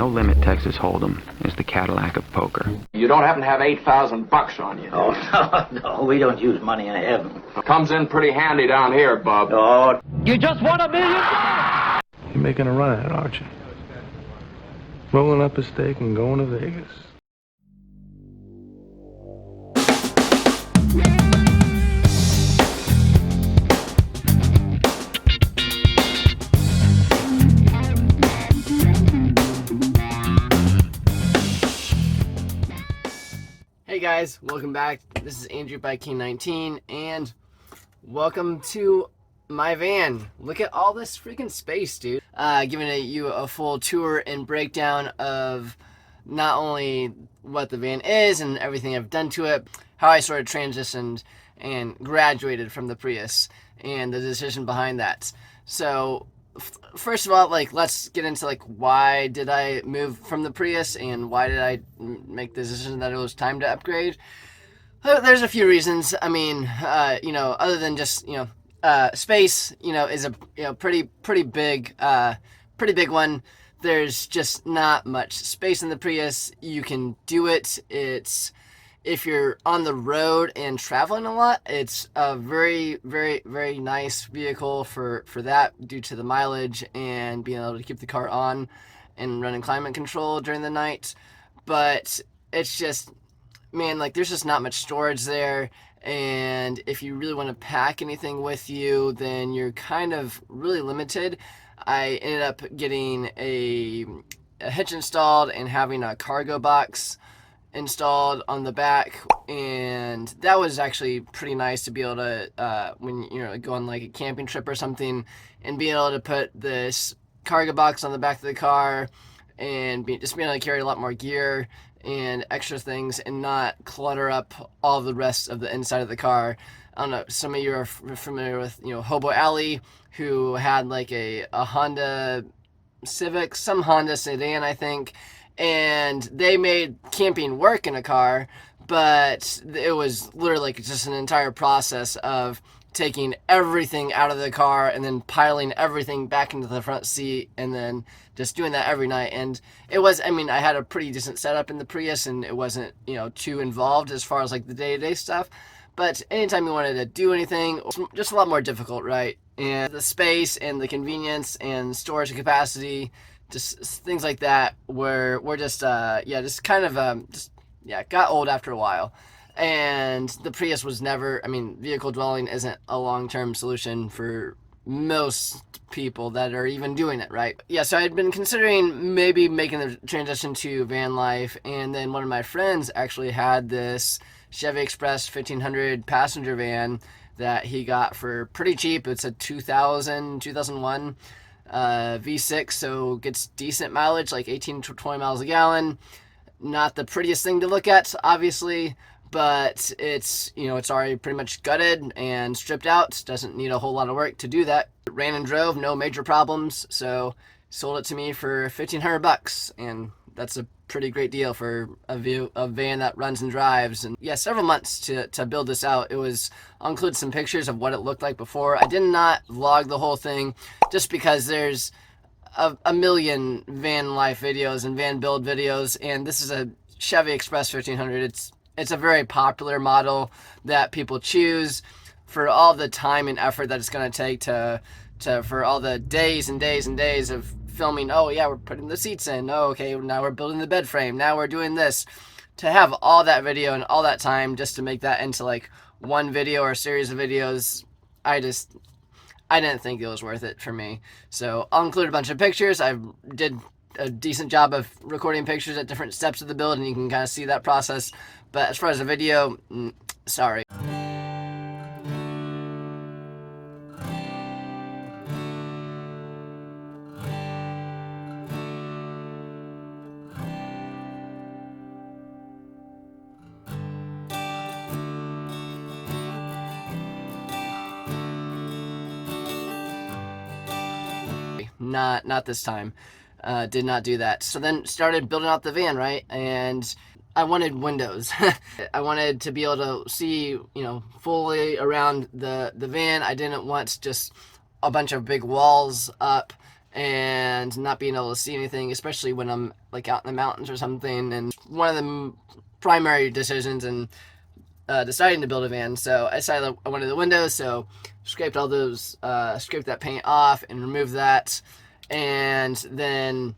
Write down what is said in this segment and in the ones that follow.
No Limit Texas Hold'em is the Cadillac of poker. You don't happen to have $8,000 on you? Oh, no, we don't use money in heaven. Comes in pretty handy down here, Bub. Oh. You just won $1 million! You're making a run at it, aren't you? Rolling up a stake and going to Vegas. Hey guys, welcome back. This is Andrew by King19, and welcome to my van. Look at all this freaking space, dude. Giving you a full tour and breakdown of not only what the van is and everything I've done to it, how I sort of transitioned and graduated from the Prius, and the decision behind that. So first of all, let's get into why did I move from the Prius and why did I make the decision that it was time to upgrade. There's a few reasons. I mean, other than just space, is a pretty big one. There's just not much space in the Prius. You can do it. If you're on the road and traveling a lot, it's a very, very, very nice vehicle for that, due to the mileage and being able to keep the car on and running climate control during the night. But it's just, man, there's just not much storage there. And if you really want to pack anything with you, then you're kind of really limited. I ended up getting a hitch installed and having a cargo box installed on the back, and that was actually pretty nice to be able to when go on a camping trip or something, and being able to put this cargo box on the back of the car and just being able to carry a lot more gear and extra things and not clutter up all the rest of the inside of the car. I don't know, some of you are familiar with Hobo Alley, who had a Honda Civic, some Honda sedan, I think, and they made camping work in a car, but it was literally just an entire process of taking everything out of the car and then piling everything back into the front seat and then just doing that every night. And it was, I had a pretty decent setup in the Prius, and it wasn't, too involved as far as the day-to-day stuff. But anytime you wanted to do anything, just a lot more difficult, right? And the space and the convenience and storage capacity, just things like that were just got old after a while. And the Prius was never, vehicle dwelling isn't a long-term solution for most people that are even doing it, right? Yeah, so I had been considering maybe making the transition to van life, and then one of my friends actually had this Chevy Express 1500 passenger van that he got for pretty cheap. It's a 2001 V6, so gets decent mileage, 18 to 20 miles a gallon. Not the prettiest thing to look at, obviously, but it's it's already pretty much gutted and stripped out. Doesn't need a whole lot of work to do that. It ran and drove, no major problems, so sold it to me for $1,500, and that's a pretty great deal for a van that runs and drives. And yeah, several months to build this out. I'll include some pictures of what it looked like before. I did not vlog the whole thing, just because there's a million van life videos and van build videos, and this is a Chevy Express 1500. It's a very popular model that people choose for all the time and effort that it's going to take for all the days and days and days of filming. Oh yeah, we're putting the seats in. Oh, okay, now we're building the bed frame. Now we're doing this. To have all that video and all that time just to make that into one video or a series of videos, I didn't think it was worth it for me. So I'll include a bunch of pictures. I did a decent job of recording pictures at different steps of the build, and you can kind of see that process. But as far as a video, sorry. Not this time. Did not do that. So then started building out the van, right? And I wanted windows. I wanted to be able to see, fully around the van. I didn't want just a bunch of big walls up and not being able to see anything, especially when I'm like out in the mountains or something. And one of the primary decisions in deciding to build a van, so I decided I wanted the windows, so scraped all those, scraped that paint off and removed that. And then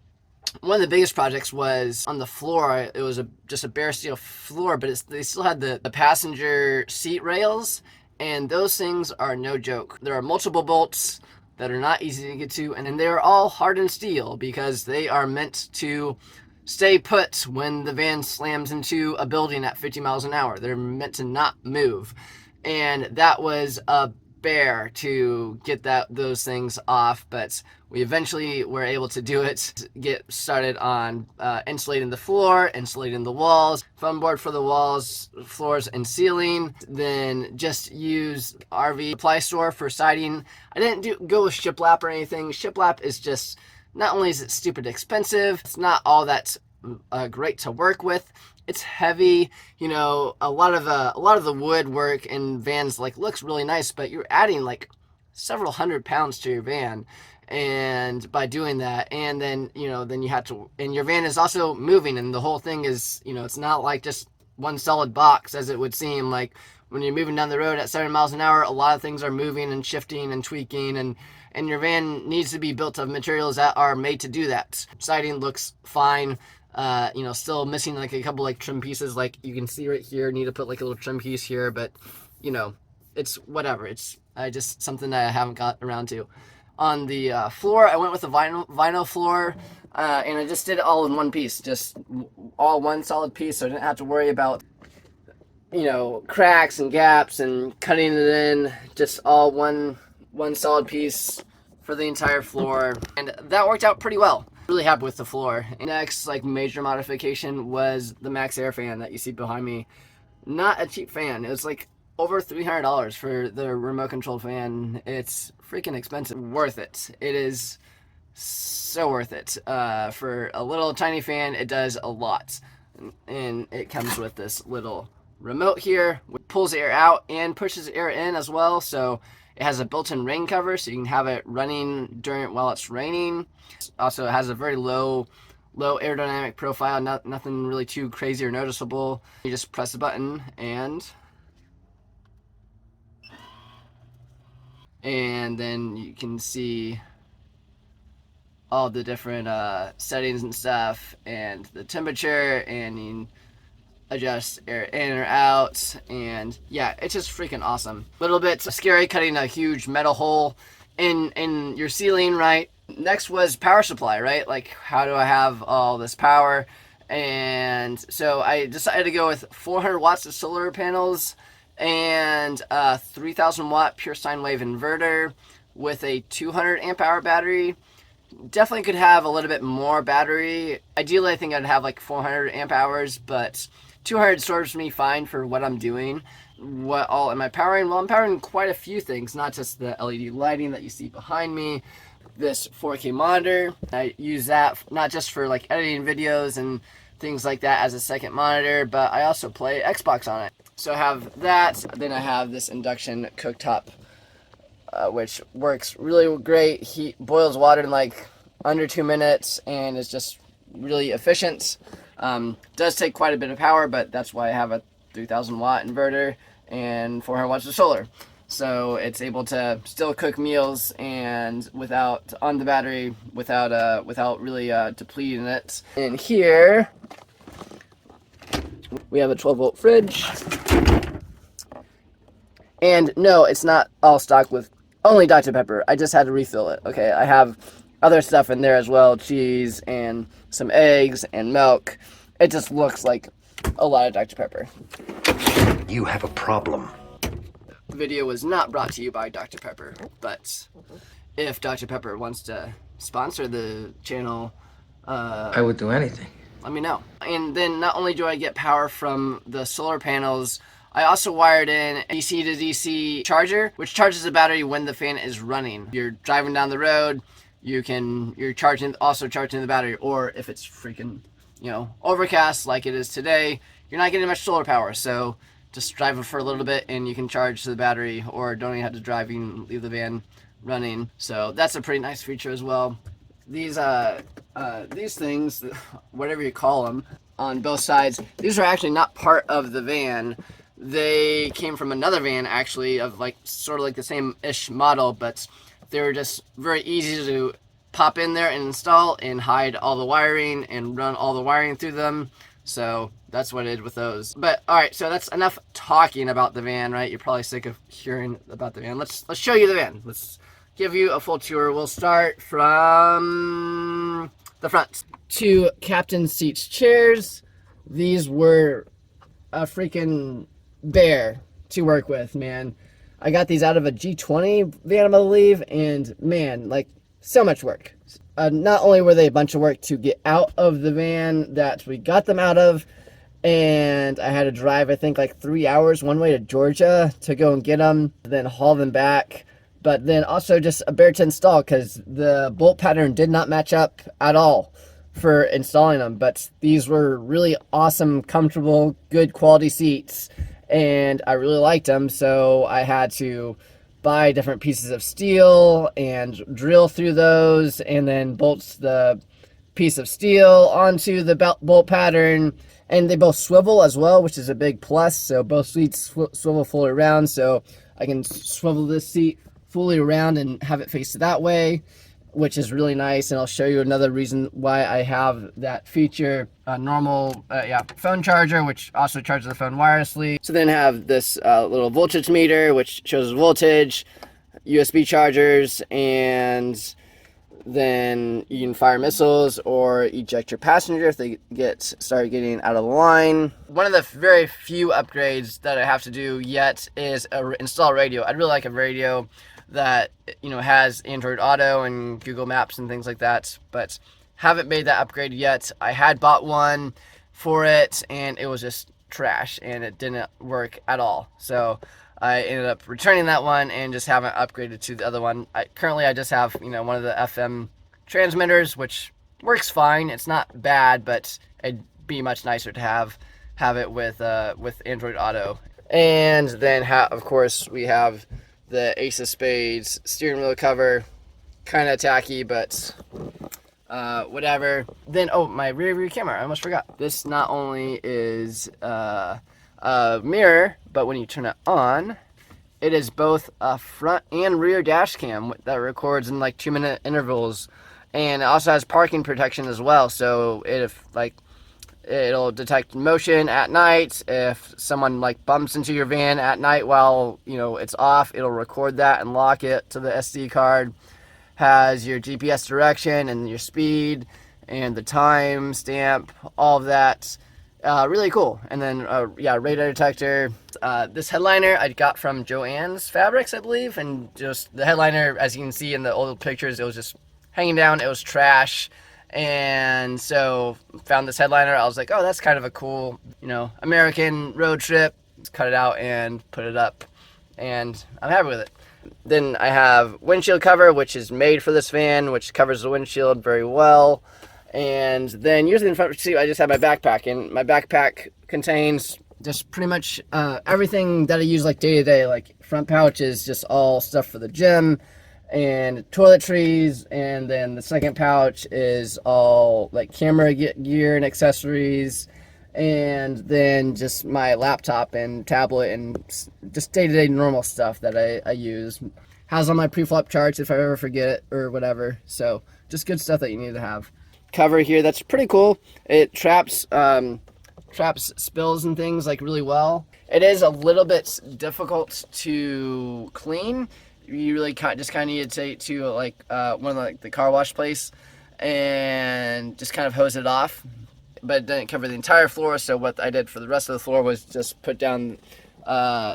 one of the biggest projects was on the floor. It was just a bare steel floor, but they still had the passenger seat rails, and those things are no joke. There are multiple bolts that are not easy to get to, and then they're all hardened steel because they are meant to stay put when the van slams into a building at 50 miles an hour. They're meant to not move. And that was a bear to get those things off, but we eventually were able to do it, get started on insulating the floor, insulating the walls, foam board for the walls, floors, and ceiling. Then just use RV supply store for siding. I didn't go with shiplap or anything. Shiplap is just, not only is it stupid expensive, it's not all that great to work with. It's heavy, you know. A lot of the woodwork in vans like looks really nice, but you're adding like several hundred pounds to your van, and by doing that, and then then you have to, and your van is also moving, and the whole thing is, it's not like just one solid box as it would seem. Like when you're moving down the road at 7 miles an hour, a lot of things are moving and shifting and tweaking, and your van needs to be built of materials that are made to do that. Siding looks fine. Still missing like a couple like trim pieces, like you can see right here. Need to put like a little trim piece here, but it's whatever. It's just something that I haven't got around to. On the floor, I went with a vinyl floor, and I just did it all in one piece, just all one solid piece, so I didn't have to worry about cracks and gaps and cutting it in. Just all one solid piece for the entire floor, and that worked out pretty well. Really happy with the floor. Next, like major modification, was the Max Air fan that you see behind me. Not a cheap fan. It was like over $300 for the remote controlled fan. It's freaking expensive. Worth it. It is so worth it. For a little tiny fan, it does a lot. And it comes with this little remote here, which pulls air out and pushes air in as well. So it has a built-in rain cover, so you can have it running while it's raining. Also, it has a very low aerodynamic profile, nothing really too crazy or noticeable. You just press the button and then you can see all the different settings and stuff, and the temperature, and you can adjust air in or out, and yeah, it's just freaking awesome. Little bit scary cutting a huge metal hole in your ceiling, right? Next was power supply, right? Like, how do I have all this power? And so I decided to go with 400 watts of solar panels and a 3000 watt pure sine wave inverter with a 200 amp hour battery. Definitely could have a little bit more battery. Ideally, I think I'd have like 400 amp hours, but 200 serves me fine for what I'm doing. What all am I powering? Well, I'm powering quite a few things, not just the LED lighting that you see behind me. This 4K monitor, I use that not just for like editing videos and things like that as a second monitor, but I also play Xbox on it. So I have that. Then I have this induction cooktop, which works really great. Heat boils water in like under 2 minutes, and it's just really efficient. Does take quite a bit of power, but that's why I have a 3000 watt inverter and 400 watts of solar. So it's able to still cook meals and on the battery without really depleting it. And here we have a 12 volt fridge. And no, it's not all stocked with only Dr. Pepper. I just had to refill it. Okay, I have other stuff in there as well, cheese and some eggs and milk. It just looks like a lot of Dr. Pepper. You have a problem. The video was not brought to you by Dr. Pepper, but if Dr. Pepper wants to sponsor the channel, I would do anything. let me know. And then not only do I get power from the solar panels, I also wired in a DC to DC charger, which charges the battery when the fan is running. You're driving down the road, you're charging the battery, or if it's freaking, overcast like it is today, you're not getting much solar power. So just drive it for a little bit and you can charge the battery, or don't even have to drive, you can leave the van running. So that's a pretty nice feature as well. These things, whatever you call them, on both sides, these are actually not part of the van. They came from another van, actually, of like sort of like the same-ish model, but they were just very easy to pop in there and install and hide all the wiring and run all the wiring through them. So that's what I did with those. But all right, so that's enough talking about the van, right? You're probably sick of hearing about the van. Let's show you the van. Let's give you a full tour. We'll start from the front. 2 captain seats chairs. These were a freaking bear to work with, man. I got these out of a G20 van, I believe, and man, like, so much work. Not only were they a bunch of work to get out of the van that we got them out of, and I had to drive, I think, like 3 hours one way to Georgia to go and get them, then haul them back. But then also just a bear to install because the bolt pattern did not match up at all for installing them. But these were really awesome, comfortable, good quality seats, and I really liked them, so I had to buy different pieces of steel and drill through those and then bolt the piece of steel onto the bolt pattern. And they both swivel as well, which is a big plus. So both seats swivel fully around, so I can swivel this seat fully around and have it face that way, which is really nice. And I'll show you another reason why I have that feature. A normal phone charger, which also charges the phone wirelessly. So then have this little voltage meter, which shows voltage, USB chargers, and then you can fire missiles or eject your passenger if they start getting out of line. One of the very few upgrades that I have to do yet is install a radio. I'd really like a radio that, you know, has Android Auto and Google Maps and things like that, but haven't made that upgrade yet. I had bought one for it and it was just trash and it didn't work at all. So I ended up returning that one and just haven't upgraded to the other one. Currently I just have, you know, one of the FM transmitters, which works fine. It's not bad, but it'd be much nicer to have it with Android Auto. And then of course we have the Ace of Spades steering wheel cover. Kind of tacky, but whatever. Then, oh, my rear view camera, I almost forgot. This not only is a mirror, but when you turn it on, it is both a front and rear dash cam that records in like 2-minute intervals, and it also has parking protection as well. So it'll detect motion at night. If someone like bumps into your van at night while, you know, it's off, it'll record that and lock it to the SD card. Has your GPS direction and your speed and the time stamp, all of that. Really cool. And then radar detector. This headliner I got from Joann's Fabrics, I believe, and just the headliner, as you can see in the old pictures, it was just hanging down. It was trash. And so found this headliner. I was like, oh, that's kind of a cool, you know, American road trip. Just cut it out and put it up, and I'm happy with it. Then I have windshield cover, which is made for this van, which covers the windshield very well. And then usually in front seat, I just have my backpack, and my backpack contains just pretty much everything that I use like day to day. Like front pouch is just all stuff for the gym and toiletries, and then the second pouch is all like camera gear and accessories, and then just my laptop and tablet and just day-to-day normal stuff that I use. Has all my pre-flop charts if I ever forget it or whatever. So just good stuff that you need to have. Cover here, that's pretty cool. It traps spills and things like really well. It is a little bit difficult to clean. You really just kind of need to take to like one of the car wash place and just kind of hose it off. But it didn't cover the entire floor, so what I did for the rest of the floor was just put down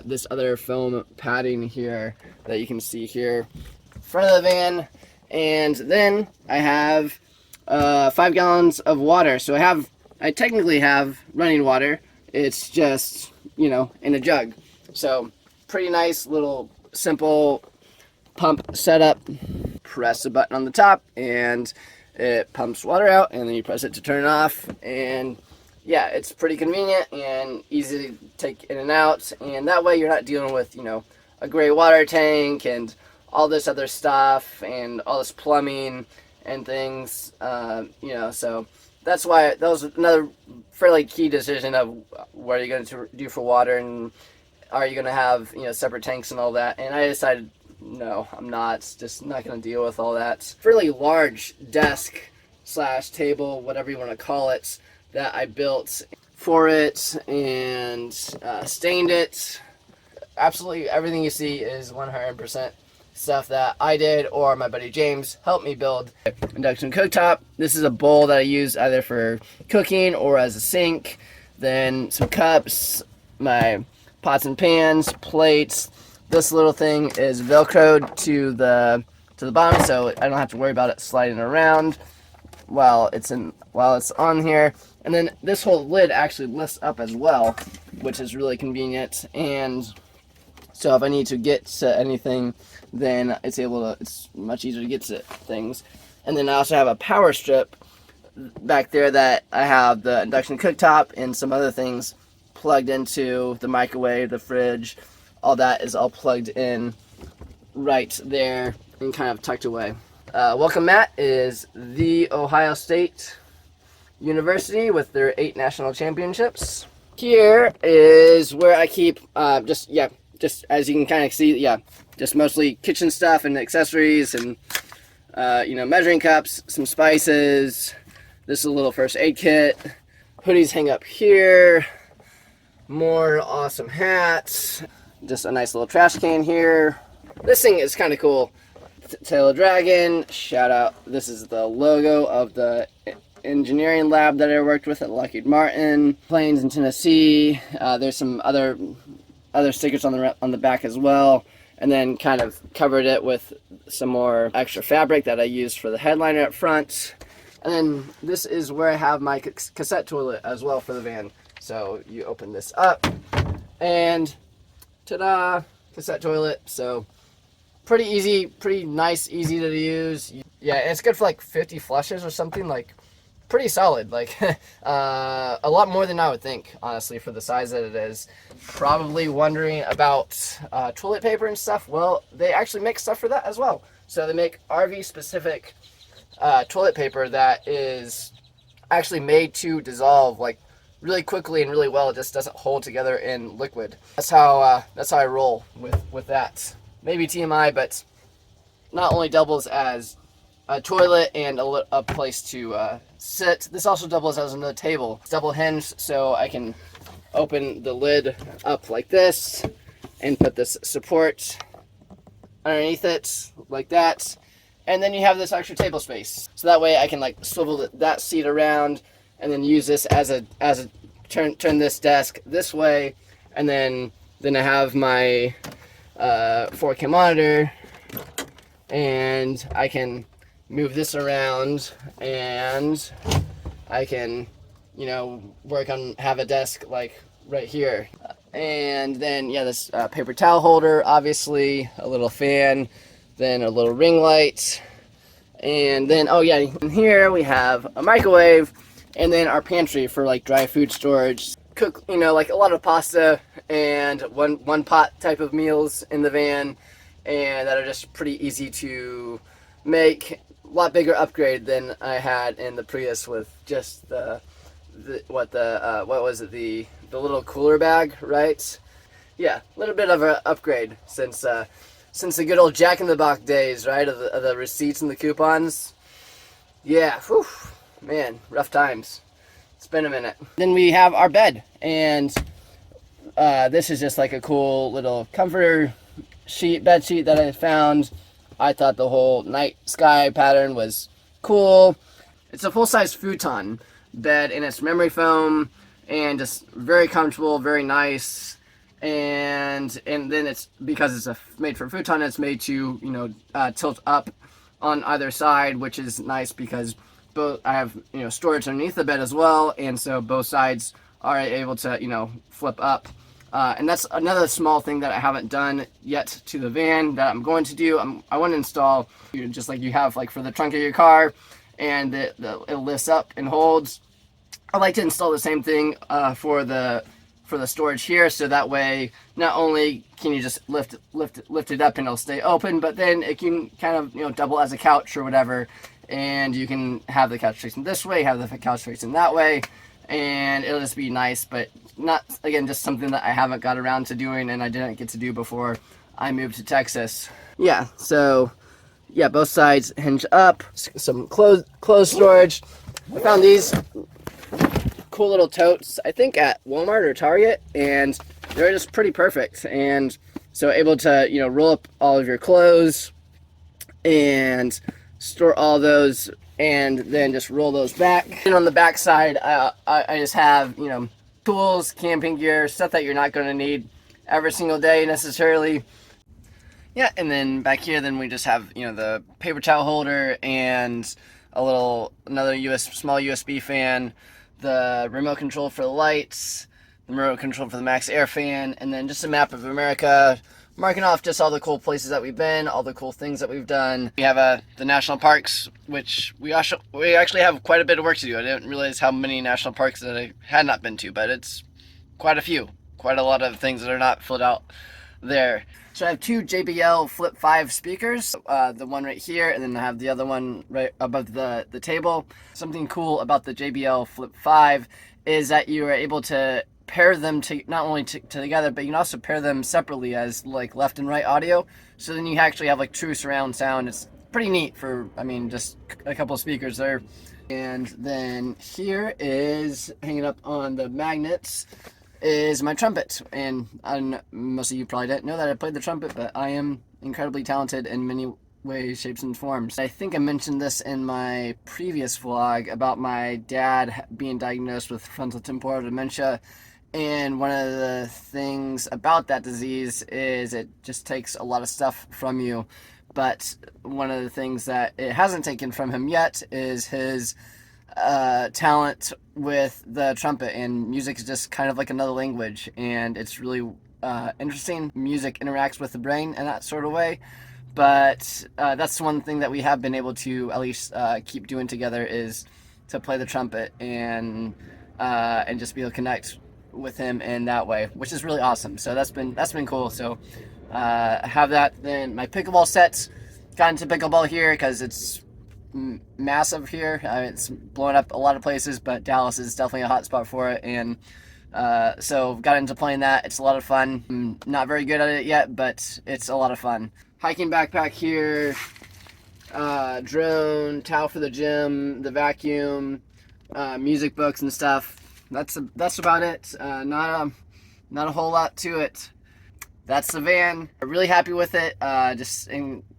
this other foam padding here that you can see here in front of the van. And then I have 5 gallons of water. So I technically have running water. It's just, you know, in a jug. So pretty nice little simple pump setup. Press a button on the top and it pumps water out, and then you press it to turn it off. And yeah, it's pretty convenient and easy to take in and out. And that way you're not dealing with, you know, a gray water tank and all this other stuff and all this plumbing and things, so that's why that was another fairly key decision of what are you going to do for water, and are you going to have, separate tanks and all that. And I decided, no, I'm not. Just not going to deal with all that. Fairly large desk / table, whatever you want to call it, that I built for it and stained it. Absolutely everything you see is 100% stuff that I did or my buddy James helped me build. Induction cooktop. This is a bowl that I use either for cooking or as a sink. Then some cups, my pots and pans, plates. This little thing is velcroed to the bottom, so I don't have to worry about it sliding around while it's on here. And then this whole lid actually lifts up as well, which is really convenient. And so if I need to get to anything, then it's much easier to get to things. And then I also have a power strip back there that I have the induction cooktop and some other things plugged into, the microwave, the fridge, all that is all plugged in right there and kind of tucked away. Welcome mat is the Ohio State University with their 8 national championships. Here is where I keep just as you can kind of see, just mostly kitchen stuff and accessories and measuring cups, some spices. This is a little first aid kit. Hoodies hang up here. More awesome hats. Just a nice little trash can here. This thing is kind of cool. Tail of Dragon, shout out. This is the logo of the engineering lab that I worked with at Lockheed Martin. Planes in Tennessee. There's some other stickers on the back as well, and then kind of covered it with some more extra fabric that I used for the headliner up front. And then this is where I have my cassette toilet as well for the van. So you open this up and ta-da, cassette toilet. So pretty easy, pretty nice, easy to use. Yeah, it's good for like 50 flushes or something, like pretty solid, like a lot more than I would think, honestly, for the size that it is. Probably wondering about toilet paper and stuff. Well, they actually make stuff for that as well. So they make RV specific toilet paper that is actually made to dissolve like really quickly and really well. It just doesn't hold together in liquid. That's how I roll with that. Maybe TMI, but not only doubles as a toilet and a place to sit. This also doubles as another table. It's double hinged, so I can open the lid up like this and put this support underneath it like that. And then you have this extra table space. So that way I can like swivel that seat around and then use this as a turn this desk this way. And then I have my 4K monitor, and I can move this around, and I can, have a desk like right here. And then, this paper towel holder, obviously, a little fan, then a little ring light, and then, in here we have a microwave, and then our pantry for like dry food storage. Cook, like a lot of pasta and one pot type of meals in the van, and that are just pretty easy to make. A lot bigger upgrade than I had in the Prius with just the little cooler bag, right? Yeah, a little bit of an upgrade since the good old Jack in the Box days, right? Of the receipts and the coupons. Yeah, whew, man, rough times. It's been a minute. Then we have our bed, and this is just like a cool little comforter bed sheet that I found. I thought the whole night sky pattern was cool. It's a full-size futon bed, and it's memory foam, and just very comfortable, very nice. And then it's, because it's made for futon, it's made to tilt up on either side, which is nice because both I have storage underneath the bed as well, and so both sides are able to flip up. And that's another small thing that I haven't done yet to the van that I'm going to do. I want to install, just like you have like for the trunk of your car, and it lifts up and holds. I'd like to install the same thing for the storage here, so that way not only can you just lift it up and it'll stay open, but then it can kind of double as a couch or whatever, and you can have the couch facing this way, have the couch facing that way, and it'll just be nice, but not, again, just something that I haven't got around to doing and I didn't get to do before I moved to Texas. Yeah, so yeah, both sides hinge up. Some clothes storage. I found these cool little totes, I think at Walmart or Target, and they're just pretty perfect. And so able to, you know, roll up all of your clothes and store all those, and then just roll those back. And on the back side, I just have, you know, tools, camping gear, stuff that you're not going to need every single day necessarily. Yeah, and then back here, then we just have, you know, the paper towel holder and another small USB fan, the remote control for the lights, the remote control for the Max Air fan, and then just a map of America, marking off just all the cool places that we've been, all the cool things that we've done. We have the national parks, which we actually have quite a bit of work to do. I didn't realize how many national parks that I had not been to, but it's quite a few. Quite a lot of things that are not filled out there. So I have two JBL Flip 5 speakers, the one right here, and then I have the other one right above the table. Something cool about the JBL Flip 5 is that you are able to pair them to not only together, but you can also pair them separately as like left and right audio. So then you actually have like true surround sound. It's pretty neat for, I mean, just a couple of speakers there. And then here is, hanging up on the magnets, is my trumpet. And most of you probably didn't know that I played the trumpet, but I am incredibly talented in many ways, shapes, and forms. I think I mentioned this in my previous vlog about my dad being diagnosed with frontotemporal dementia. And one of the things about that disease is it just takes a lot of stuff from you. But one of the things that it hasn't taken from him yet is his talent with the trumpet, and music is just kind of like another language, and it's really interesting. Music interacts with the brain in that sort of way, but that's one thing that we have been able to at least keep doing together, is to play the trumpet and just be able to connect with him in that way, which is really awesome. So that's been cool. So I have that. Then my pickleball sets, got into pickleball here because it's massive here. It's blowing up a lot of places, but Dallas is definitely a hot spot for it, and so got into playing that. It's a lot of fun. I'm not very good at it yet, but it's a lot of fun. Hiking backpack here, drone, towel for the gym, the vacuum, music books and stuff. That's about it. Not a whole lot to it. That's the van. I'm really happy with it.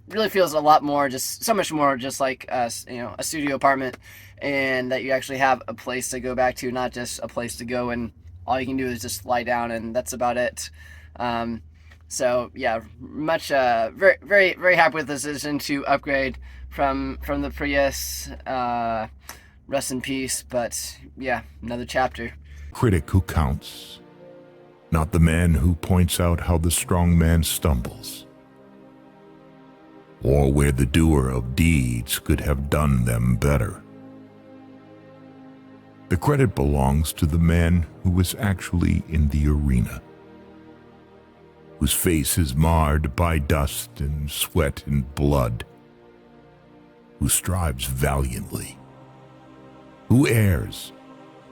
Really feels a lot more, just so much more, just like a studio apartment, and that you actually have a place to go back to, not just a place to go and all you can do is just lie down, and that's about it. So yeah, very, very, very happy with the decision to upgrade from the Prius. Rest in peace, but yeah, another chapter. Critic who counts, not the man who points out how the strong man stumbles, or where the doer of deeds could have done them better. The credit belongs to the man who is actually in the arena, whose face is marred by dust and sweat and blood, who strives valiantly, who errs,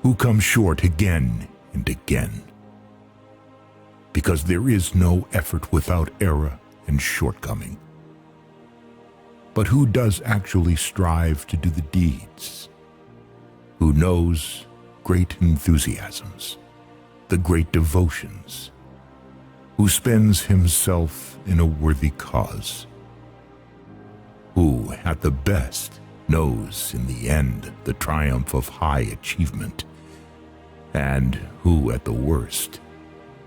who comes short again and again. Because there is no effort without error and shortcoming. But who does actually strive to do the deeds? Who knows great enthusiasms, the great devotions? Who spends himself in a worthy cause? Who, at the best, knows in the end the triumph of high achievement? And who, at the worst,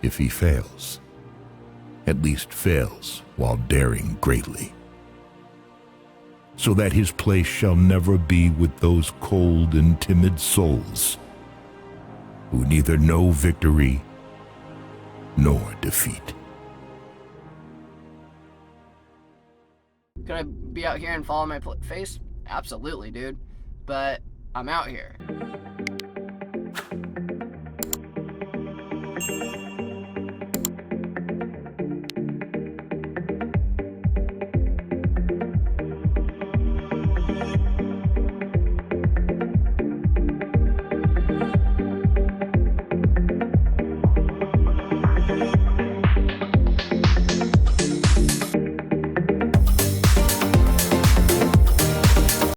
if he fails, at least fails while daring greatly, so that his place shall never be with those cold and timid souls who neither know victory nor defeat. Could I be out here and follow my face? Absolutely, dude. But I'm out here. you.